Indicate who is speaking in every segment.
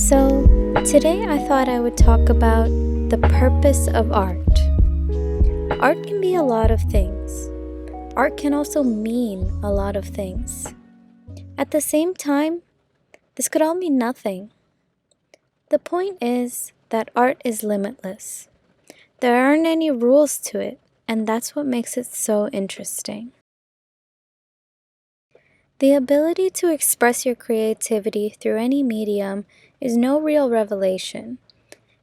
Speaker 1: So, today I thought I would talk about the purpose of art. Art can be a lot of things. Art can also mean a lot of things. At the same time, this could all mean nothing. The point is that art is limitless. There aren't any rules to it, and that's what makes it so interesting. The ability to express your creativity through any medium is no real revelation.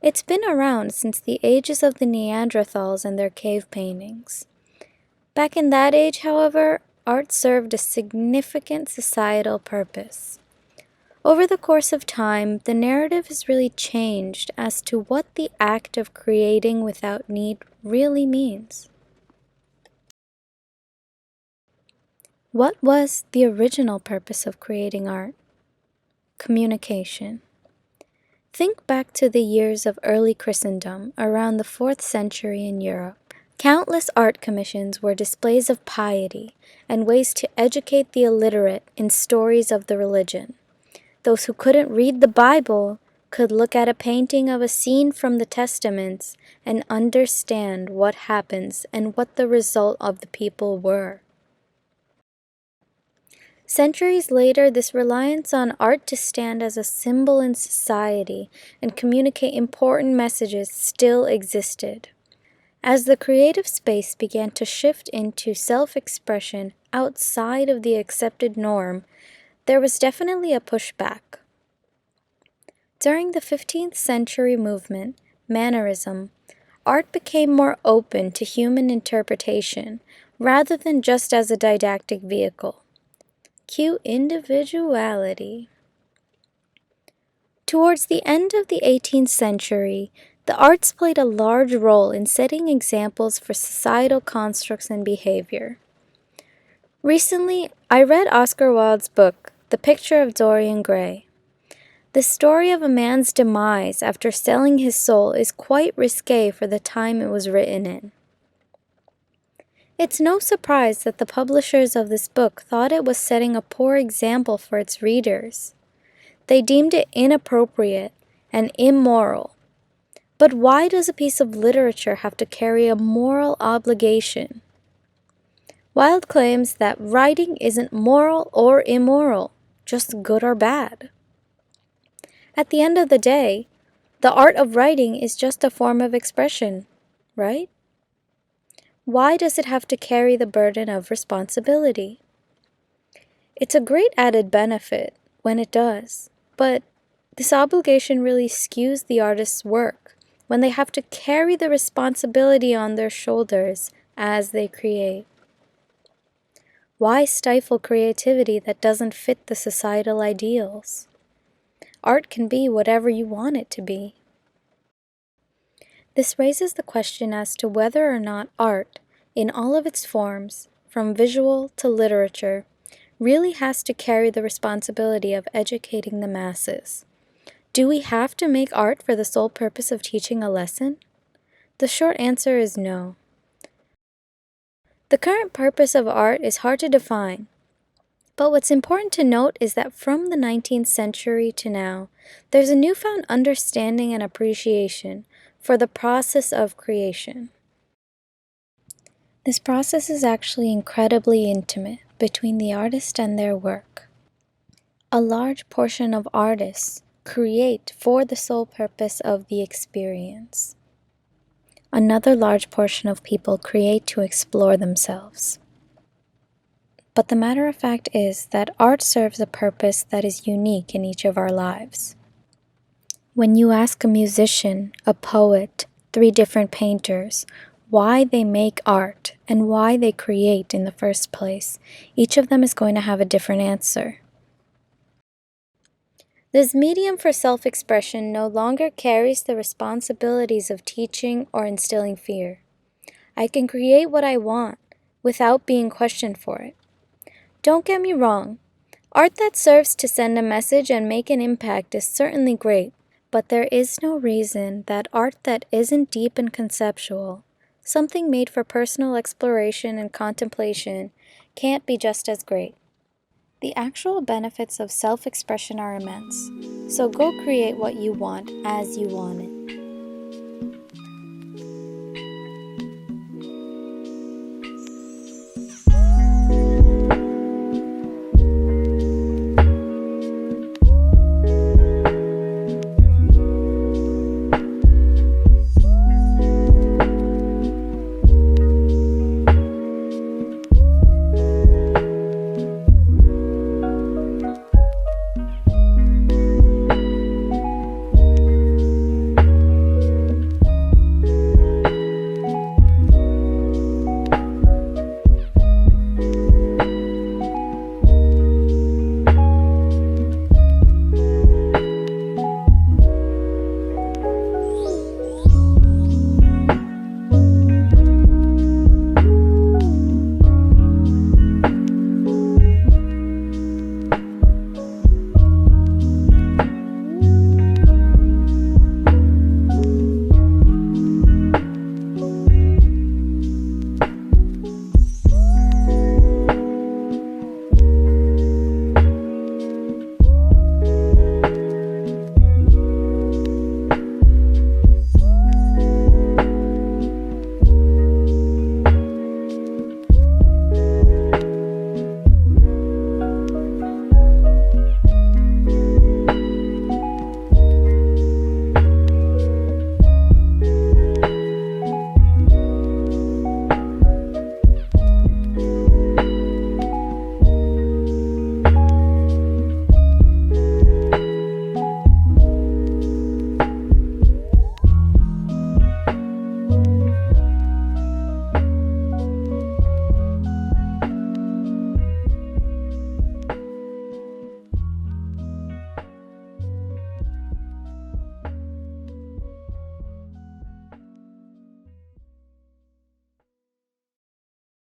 Speaker 1: It's been around since the ages of the Neanderthals and their cave paintings. Back in that age, however, art served a significant societal purpose. Over the course of time, the narrative has really changed as to what the act of creating without need really means. What was the original purpose of creating art? Communication. Think back to the years of early Christendom around the 4th century in Europe. Countless art commissions were displays of piety and ways to educate the illiterate in stories of the religion. Those who couldn't read the Bible could look at a painting of a scene from the Testaments and understand what happens and what the result of the people were. Centuries later, this reliance on art to stand as a symbol in society and communicate important messages still existed. As the creative space began to shift into self-expression outside of the accepted norm, there was definitely a pushback. During the 15th century movement, Mannerism, art became more open to human interpretation rather than just as a didactic vehicle. Cue individuality. Towards the end of the 18th century, the arts played a large role in setting examples for societal constructs and behavior. Recently, I read Oscar Wilde's book, The Picture of Dorian Gray. The story of a man's demise after selling his soul is quite risque for the time it was written in. It's no surprise that the publishers of this book thought it was setting a poor example for its readers. They deemed it inappropriate and immoral. But why does a piece of literature have to carry a moral obligation? Wilde claims that writing isn't moral or immoral, just good or bad. At the end of the day, the art of writing is just a form of expression, right? Why does it have to carry the burden of responsibility? It's a great added benefit when it does, but this obligation really skews the artist's work when they have to carry the responsibility on their shoulders as they create. Why stifle creativity that doesn't fit the societal ideals? Art can be whatever you want it to be. This raises the question as to whether or not art, in all of its forms, from visual to literature, really has to carry the responsibility of educating the masses. Do we have to make art for the sole purpose of teaching a lesson? The short answer is no. The current purpose of art is hard to define, but what's important to note is that from the 19th century to now, there's a newfound understanding and appreciation for the process of creation. This process is actually incredibly intimate between the artist and their work. A large portion of artists create for the sole purpose of the experience. Another large portion of people create to explore themselves. But the matter of fact is that art serves a purpose that is unique in each of our lives. When you ask a musician, a poet, 3 different painters, why they make art and why they create in the first place, each of them is going to have a different answer. This medium for self-expression no longer carries the responsibilities of teaching or instilling fear. I can create what I want without being questioned for it. Don't get me wrong, art that serves to send a message and make an impact is certainly great, but there is no reason that art that isn't deep and conceptual, something made for personal exploration and contemplation, can't be just as great. The actual benefits of self-expression are immense. So go create what you want as you want it.